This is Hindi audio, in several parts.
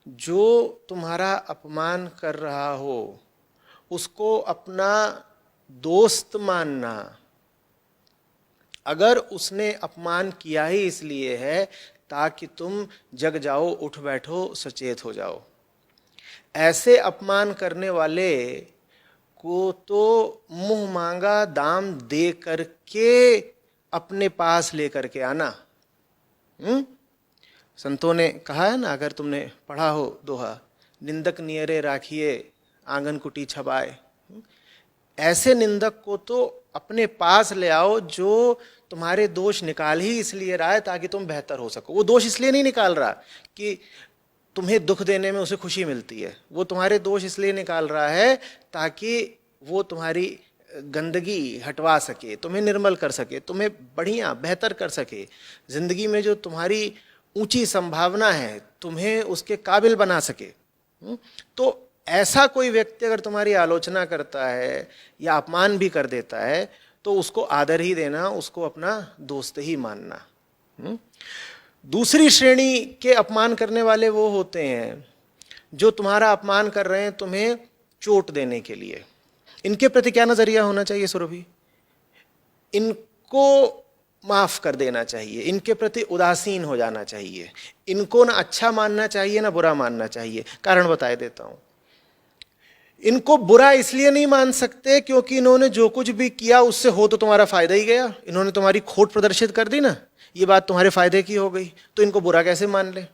जो तुम्हारा अपमान कर रहा हो उसको अपना दोस्त मानना। अगर उसने अपमान किया ही इसलिए है ताकि तुम जग जाओ, उठ बैठो, सचेत हो जाओ। ऐसे अपमान करने वाले को तो मुंह मांगा दाम दे करके अपने पास लेकर के आना। संतों ने कहा है ना, अगर तुमने पढ़ा हो दोहा, निंदक नियरे राखिए आंगन कुटी छबाए। ऐसे निंदक को तो अपने पास ले आओ जो तुम्हारे दोष निकाल ही इसलिए रहा है ताकि तुम बेहतर हो सको। वो दोष इसलिए नहीं निकाल रहा कि तुम्हें दुख देने में उसे खुशी मिलती है, वो तुम्हारे दोष इसलिए निकाल रहा है ताकि वो तुम्हारी गंदगी हटवा सके, तुम्हें निर्मल कर सके, तुम्हें बढ़िया बेहतर कर सके। जिंदगी में जो तुम्हारी ऊंची संभावना है तुम्हें उसके काबिल बना सके। तो ऐसा कोई व्यक्ति अगर तुम्हारी आलोचना करता है या अपमान भी कर देता है तो उसको आदर ही देना, उसको अपना दोस्त ही मानना। दूसरी श्रेणी के अपमान करने वाले वो होते हैं जो तुम्हारा अपमान कर रहे हैं तुम्हें चोट देने के लिए। इनके प्रति क्या नजरिया होना चाहिए सुरभि? इनको माफ कर देना चाहिए, इनके प्रति उदासीन हो जाना चाहिए, इनको ना अच्छा मानना चाहिए ना बुरा मानना चाहिए। कारण बताए देता हूं। इनको बुरा इसलिए नहीं मान सकते क्योंकि इन्होंने जो कुछ भी किया उससे हो तो तुम्हारा फायदा ही गया। इन्होंने तुम्हारी खोट प्रदर्शित कर दी ना, ये बात तुम्हारे फायदे की हो गई, तो इनको बुरा कैसे मान ले।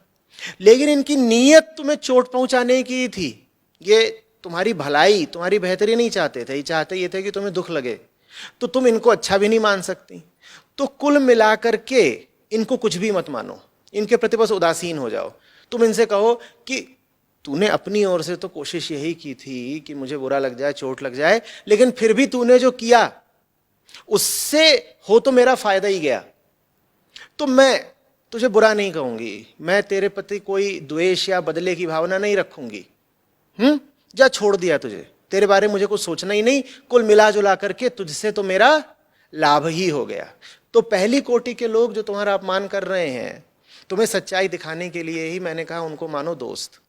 लेकिन इनकी नीयत तुम्हें चोट पहुंचाने की थी, ये तुम्हारी भलाई तुम्हारी बेहतरी नहीं चाहते थे, ये चाहते ये थे कि तुम्हें दुख लगे, तो तुम इनको अच्छा भी नहीं मान सकती। तो कुल मिलाकर के इनको कुछ भी मत मानो, इनके प्रति बस उदासीन हो जाओ। तुम इनसे कहो कि तूने अपनी ओर से तो कोशिश यही की थी कि मुझे बुरा लग जाए, चोट लग जाए, लेकिन फिर भी तूने जो किया उससे हो तो मेरा फायदा ही गया, तो मैं तुझे बुरा नहीं कहूंगी, मैं तेरे प्रति कोई द्वेष या बदले की भावना नहीं रखूंगी। जा छोड़ दिया तुझे, तेरे बारे में मुझे कुछ सोचना ही नहीं, कुल मिला जुला करके तुझसे तो मेरा लाभ ही हो गया। तो पहली कोटि के लोग जो तुम्हारा अपमान कर रहे हैं तुम्हें सच्चाई दिखाने के लिए ही मैंने कहा उनको मानो दोस्त।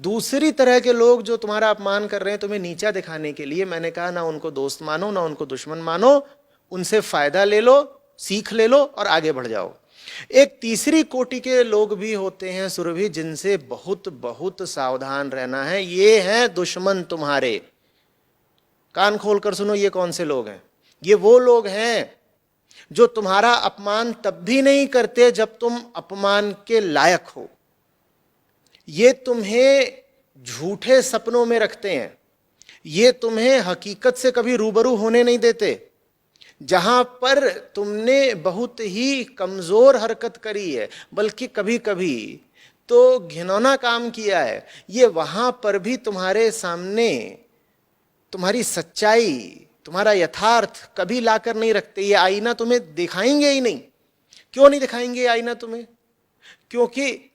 दूसरी तरह के लोग जो तुम्हारा अपमान कर रहे हैं तुम्हें नीचा दिखाने के लिए मैंने कहा ना उनको दोस्त मानो ना उनको दुश्मन मानो, उनसे फायदा ले लो, सीख ले लो और आगे बढ़ जाओ। एक तीसरी कोटि के लोग भी होते हैं सुरभि, जिनसे बहुत बहुत सावधान रहना है। ये हैं दुश्मन तुम्हारे। कान खोलकर सुनो, ये कौन से लोग हैं? ये वो लोग हैं जो तुम्हारा अपमान तब भी नहीं करते जब तुम अपमान के लायक हो। ये तुम्हें झूठे सपनों में रखते हैं, ये तुम्हें हकीकत से कभी रूबरू होने नहीं देते। जहां पर तुमने बहुत ही कमजोर हरकत करी है, बल्कि कभी कभी तो घिनौना काम किया है, ये वहां पर भी तुम्हारे सामने तुम्हारी सच्चाई, तुम्हारा यथार्थ कभी लाकर नहीं रखते। ये आईना तुम्हें दिखाएंगे ही नहीं। क्यों नहीं दिखाएंगे आईना तुम्हें? क्योंकि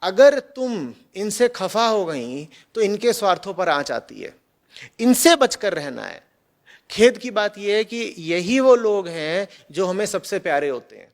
अगर तुम इनसे खफा हो गई तो इनके स्वार्थों पर आंच आती है। इनसे बचकर रहना है। खेद की बात यह है कि यही वो लोग हैं जो हमें सबसे प्यारे होते हैं।